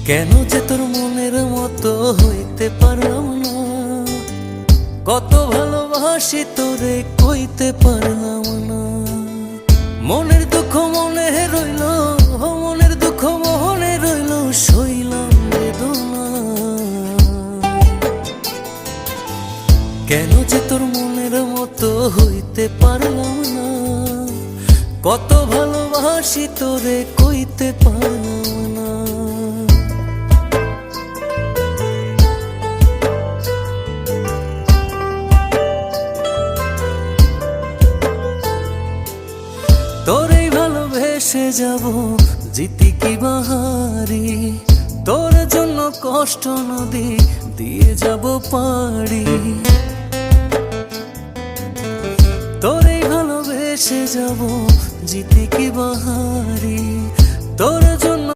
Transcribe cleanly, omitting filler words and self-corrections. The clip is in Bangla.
কেন যে তোর মনের মতো হইতে পারলাম না, কত ভালোবাসি তোরে কইতে পারলাম না। মনের দুঃখ মনে রইল, মনের দুঃখ মনে রইল, সইলাম বেদনা। কেন যে তোর মনের মতো হইতে পারলাম না, কত ভালোবাসি তোরে কইতে পারলাম না। তোরেই ভালোবেসে যাব জিতি কি বাহারি, তোর জন্য কষ্ট নদী দিয়ে যাব পাড়ি। তোরেই ভালোবেসে যাব জিতি কি বাহারি, তোর জন্য